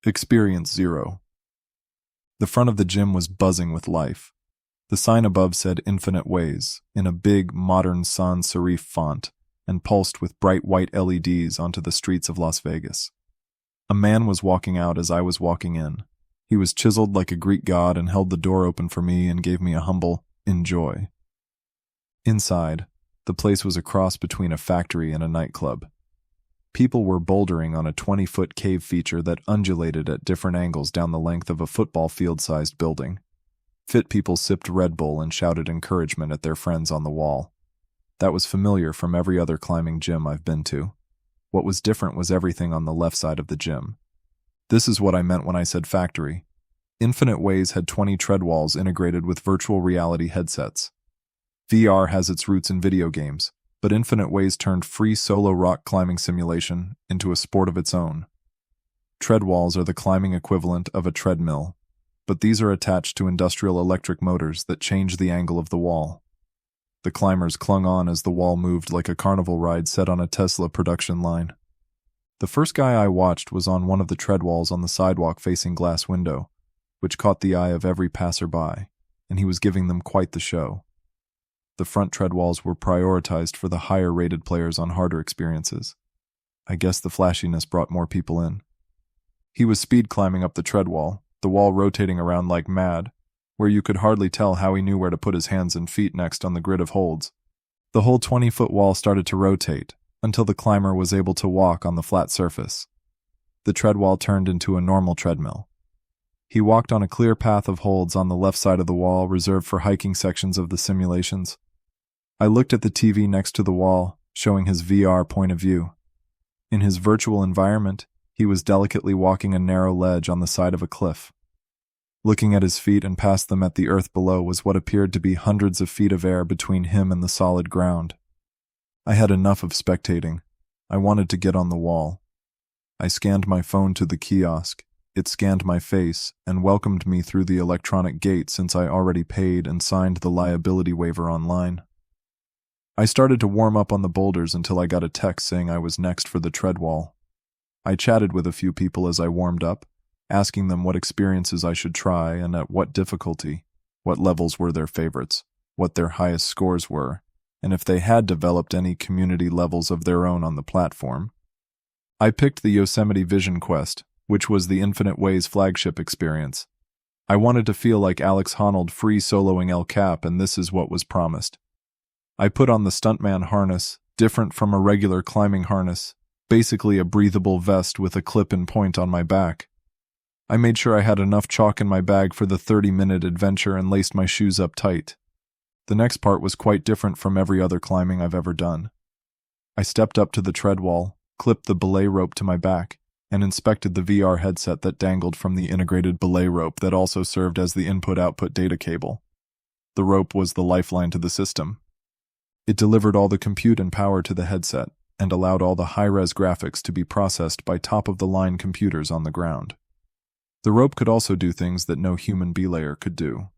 Experience Zero. The front of the gym was buzzing with life. The sign above said Infinite Ways in a big, modern sans serif font and pulsed with bright white LEDs onto the streets of Las Vegas. A man was walking out as I was walking in. He was chiseled like a Greek god and held the door open for me and gave me a humble, "Enjoy." Inside, the place was a cross between a factory and a nightclub. People were bouldering on a 20-foot cave feature that undulated at different angles down the length of a football field-sized building. Fit people sipped Red Bull and shouted encouragement at their friends on the wall. That was familiar from every other climbing gym I've been to. What was different was everything on the left side of the gym. This is what I meant when I said factory. Infinite Ways had 20 tread walls integrated with virtual reality headsets. VR has its roots in video games, but Infinite Ways turned free solo rock climbing simulation into a sport of its own. Tread walls are the climbing equivalent of a treadmill, but these are attached to industrial electric motors that change the angle of the wall. The climbers clung on as the wall moved like a carnival ride set on a Tesla production line. The first guy I watched was on one of the tread walls on the sidewalk facing glass window, which caught the eye of every passerby, and he was giving them quite the show. The front tread walls were prioritized for the higher-rated players on harder experiences. I guess the flashiness brought more people in. He was speed climbing up the tread wall, the wall rotating around like mad, where you could hardly tell how he knew where to put his hands and feet next on the grid of holds. The whole 20-foot wall started to rotate, until the climber was able to walk on the flat surface. The tread wall turned into a normal treadmill. He walked on a clear path of holds on the left side of the wall reserved for hiking sections of the simulations. I looked at the TV next to the wall, showing his VR point of view. In his virtual environment, he was delicately walking a narrow ledge on the side of a cliff. Looking at his feet and past them at the earth below was what appeared to be hundreds of feet of air between him and the solid ground. I had enough of spectating. I wanted to get on the wall. I scanned my phone to the kiosk. It scanned my face and welcomed me through the electronic gate since I already paid and signed the liability waiver online. I started to warm up on the boulders until I got a text saying I was next for the tread wall. I chatted with a few people as I warmed up, asking them what experiences I should try and at what difficulty, what levels were their favorites, what their highest scores were, and if they had developed any community levels of their own on the platform. I picked the Yosemite Vision Quest, which was the Infinite Ways flagship experience. I wanted to feel like Alex Honnold free soloing El Cap, and this is what was promised. I put on the stuntman harness, different from a regular climbing harness, basically a breathable vest with a clip-in point on my back. I made sure I had enough chalk in my bag for the 30-minute adventure and laced my shoes up tight. The next part was quite different from every other climbing I've ever done. I stepped up to the tread wall, clipped the belay rope to my back, and inspected the VR headset that dangled from the integrated belay rope that also served as the input-output data cable. The rope was the lifeline to the system. It delivered all the compute and power to the headset and allowed all the high-res graphics to be processed by top-of-the-line computers on the ground. The rope could also do things that no human belayer could do.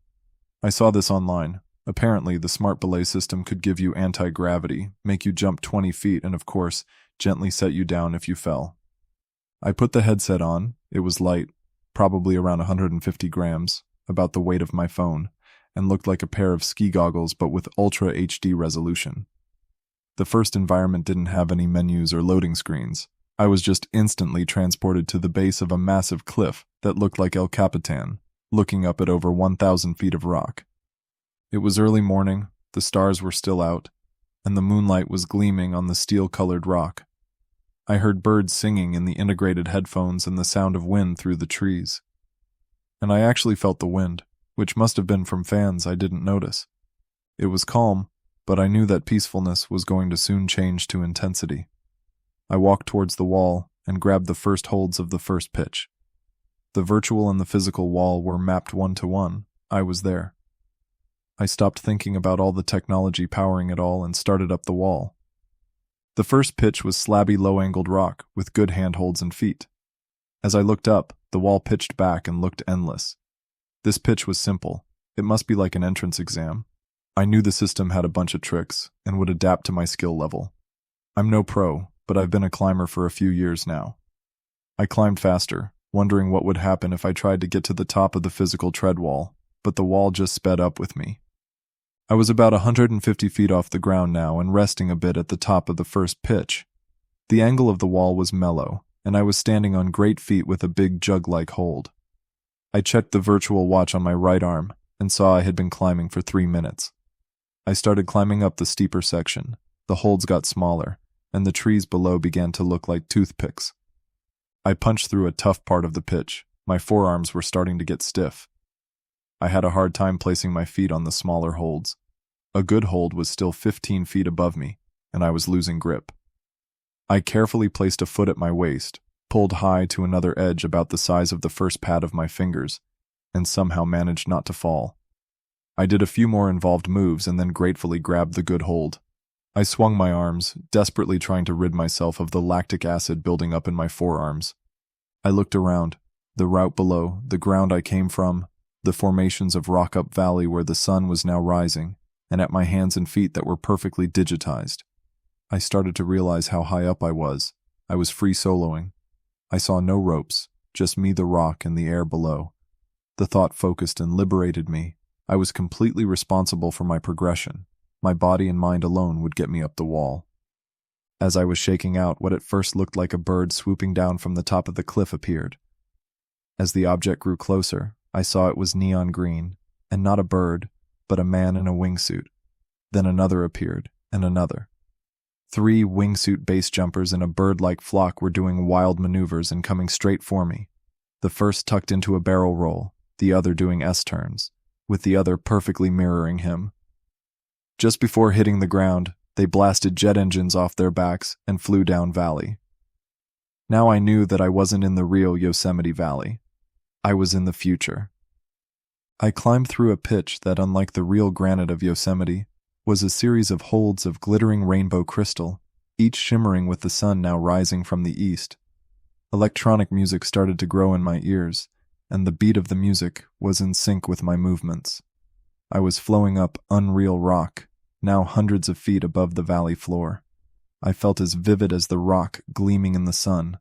I saw this online. Apparently, the smart belay system could give you anti-gravity, make you jump 20 feet, and of course, gently set you down if you fell. I put the headset on. It was light, probably around 150 grams, about the weight of my phone, and looked like a pair of ski goggles but with Ultra HD resolution. The first environment didn't have any menus or loading screens. I was just instantly transported to the base of a massive cliff that looked like El Capitan, looking up at over 1,000 feet of rock. It was early morning, the stars were still out, and the moonlight was gleaming on the steel-colored rock. I heard birds singing in the integrated headphones and the sound of wind through the trees. And I actually felt the wind, which must have been from fans I didn't notice. It was calm, but I knew that peacefulness was going to soon change to intensity. I walked towards the wall and grabbed the first holds of the first pitch. The virtual and the physical wall were mapped one-to-one. I was there. I stopped thinking about all the technology powering it all and started up the wall. The first pitch was slabby low-angled rock with good handholds and feet. As I looked up, the wall pitched back and looked endless. This pitch was simple. It must be like an entrance exam. I knew the system had a bunch of tricks and would adapt to my skill level. I'm no pro, but I've been a climber for a few years now. I climbed faster, wondering what would happen if I tried to get to the top of the physical tread wall, but the wall just sped up with me. I was about 150 feet off the ground now and resting a bit at the top of the first pitch. The angle of the wall was mellow, and I was standing on great feet with a big jug-like hold. I checked the virtual watch on my right arm and saw I had been climbing for 3 minutes. I started climbing up the steeper section. The holds got smaller, and the trees below began to look like toothpicks. I punched through a tough part of the pitch. My forearms were starting to get stiff. I had a hard time placing my feet on the smaller holds. A good hold was still 15 feet above me, and I was losing grip. I carefully placed a foot at my waist, pulled high to another edge about the size of the first pad of my fingers, and somehow managed not to fall. I did a few more involved moves and then gratefully grabbed the good hold. I swung my arms, desperately trying to rid myself of the lactic acid building up in my forearms. I looked around. The route below, the ground I came from, the formations of Rock Up Valley where the sun was now rising, and at my hands and feet that were perfectly digitized. I started to realize how high up I was. I was free soloing. I saw no ropes, just me, the rock, and the air below. The thought focused and liberated me. I was completely responsible for my progression. My body and mind alone would get me up the wall. As I was shaking out, what at first looked like a bird swooping down from the top of the cliff appeared. As the object grew closer, I saw it was neon green, and not a bird, but a man in a wingsuit. Then another appeared, and another. 3 wingsuit base jumpers in a bird-like flock were doing wild maneuvers and coming straight for me. The first tucked into a barrel roll, the other doing S-turns, with the other perfectly mirroring him. Just before hitting the ground, they blasted jet engines off their backs and flew down valley. Now I knew that I wasn't in the real Yosemite Valley. I was in the future. I climbed through a pitch that, unlike the real granite of Yosemite, was a series of holds of glittering rainbow crystal, each shimmering with the sun now rising from the east. Electronic music started to grow in my ears, and the beat of the music was in sync with my movements. I was flowing up unreal rock, now hundreds of feet above the valley floor. I felt as vivid as the rock gleaming in the sun.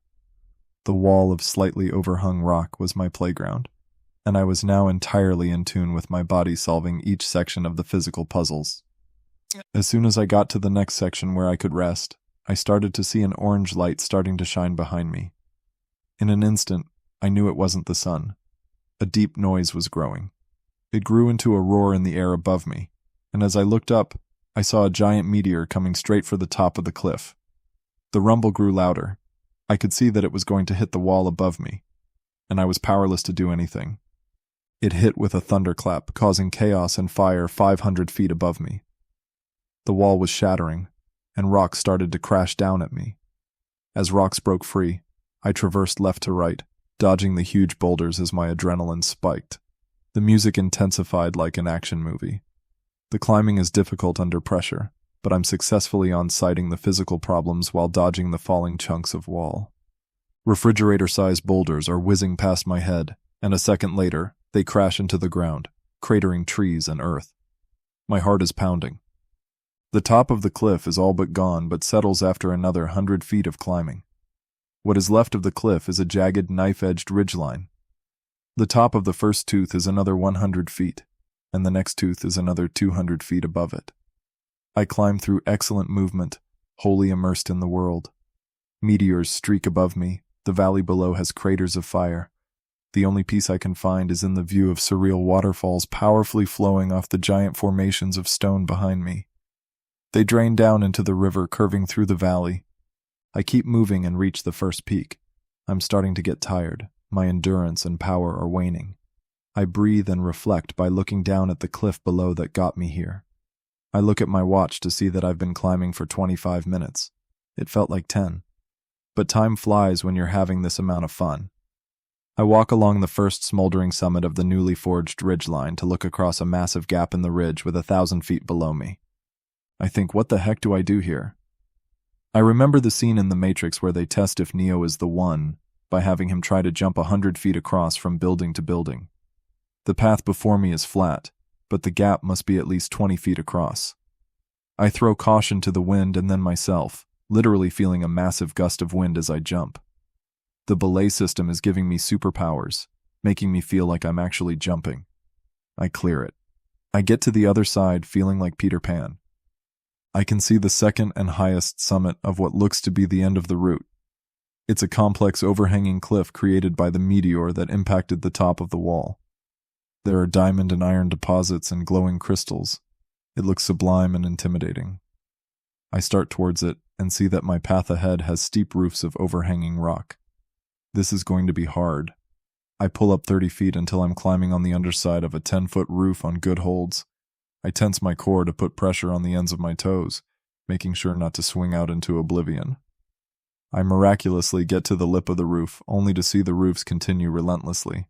The wall of slightly overhung rock was my playground, and I was now entirely in tune with my body solving each section of the physical puzzles. As soon as I got to the next section where I could rest, I started to see an orange light starting to shine behind me. In an instant, I knew it wasn't the sun. A deep noise was growing. It grew into a roar in the air above me, and as I looked up, I saw a giant meteor coming straight for the top of the cliff. The rumble grew louder. I could see that it was going to hit the wall above me, and I was powerless to do anything. It hit with a thunderclap, causing chaos and fire 500 feet above me. The wall was shattering, and rocks started to crash down at me. As rocks broke free, I traversed left to right, dodging the huge boulders as my adrenaline spiked. The music intensified like an action movie. The climbing is difficult under pressure, but I'm successfully on-sighting the physical problems while dodging the falling chunks of wall. Refrigerator-sized boulders are whizzing past my head, and a second later, they crash into the ground, cratering trees and earth. My heart is pounding. The top of the cliff is all but gone, but settles after another 100 feet of climbing. What is left of the cliff is a jagged, knife-edged ridgeline. The top of the first tooth is another 100 feet, and the next tooth is another 200 feet above it. I climb through excellent movement, wholly immersed in the world. Meteors streak above me, the valley below has craters of fire. The only peace I can find is in the view of surreal waterfalls powerfully flowing off the giant formations of stone behind me. They drain down into the river curving through the valley. I keep moving and reach the first peak. I'm starting to get tired. My endurance and power are waning. I breathe and reflect by looking down at the cliff below that got me here. I look at my watch to see that I've been climbing for 25 minutes. It felt like 10. But time flies when you're having this amount of fun. I walk along the first smoldering summit of the newly forged ridgeline to look across a massive gap in the ridge with 1,000 feet below me. I think, what the heck do I do here? I remember the scene in The Matrix where they test if Neo is the one by having him try to jump 100 feet across from building to building. The path before me is flat, but the gap must be at least 20 feet across. I throw caution to the wind and then myself, literally feeling a massive gust of wind as I jump. The belay system is giving me superpowers, making me feel like I'm actually jumping. I clear it. I get to the other side feeling like Peter Pan. I can see the second and highest summit of what looks to be the end of the route. It's a complex overhanging cliff created by the meteor that impacted the top of the wall. There are diamond and iron deposits and glowing crystals. It looks sublime and intimidating. I start towards it and see that my path ahead has steep roofs of overhanging rock. This is going to be hard. I pull up 30 feet until I'm climbing on the underside of a 10-foot roof on good holds. I tense my core to put pressure on the ends of my toes, making sure not to swing out into oblivion. I miraculously get to the lip of the roof, only to see the roofs continue relentlessly.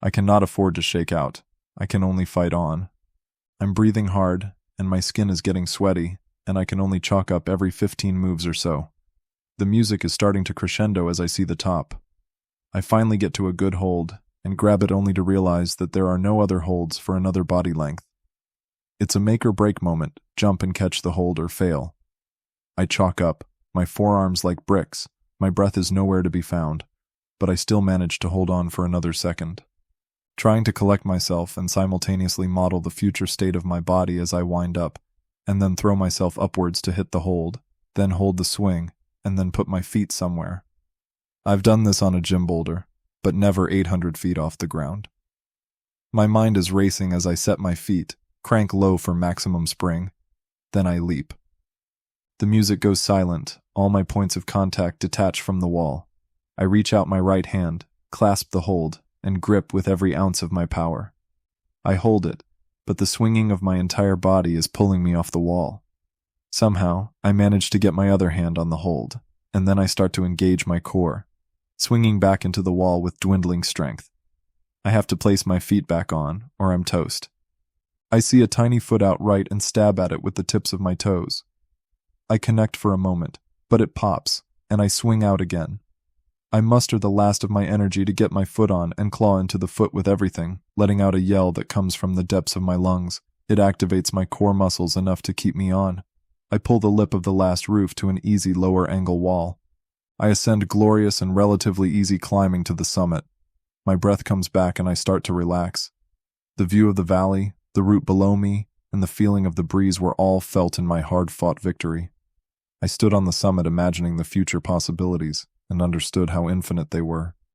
I cannot afford to shake out. I can only fight on. I'm breathing hard, and my skin is getting sweaty, and I can only chalk up every 15 moves or so. The music is starting to crescendo as I see the top. I finally get to a good hold, and grab it only to realize that there are no other holds for another body length. It's a make-or-break moment, jump and catch the hold or fail. I chalk up, my forearms like bricks, my breath is nowhere to be found, but I still manage to hold on for another second. Trying to collect myself and simultaneously model the future state of my body as I wind up, and then throw myself upwards to hit the hold, then hold the swing, and then put my feet somewhere. I've done this on a gym boulder, but never 800 feet off the ground. My mind is racing as I set my feet, crank low for maximum spring, then I leap. The music goes silent, all my points of contact detach from the wall. I reach out my right hand, clasp the hold, and grip with every ounce of my power. I hold it, but the swinging of my entire body is pulling me off the wall. Somehow, I manage to get my other hand on the hold, and then I start to engage my core, swinging back into the wall with dwindling strength. I have to place my feet back on, or I'm toast. I see a tiny foot out right and stab at it with the tips of my toes. I connect for a moment, but it pops, and I swing out again. I muster the last of my energy to get my foot on and claw into the foot with everything, letting out a yell that comes from the depths of my lungs. It activates my core muscles enough to keep me on. I pull the lip of the last roof to an easy lower angle wall. I ascend glorious and relatively easy climbing to the summit. My breath comes back and I start to relax. The view of the valley, the route below me, and the feeling of the breeze were all felt in my hard-fought victory. I stood on the summit imagining the future possibilities and understood how infinite they were.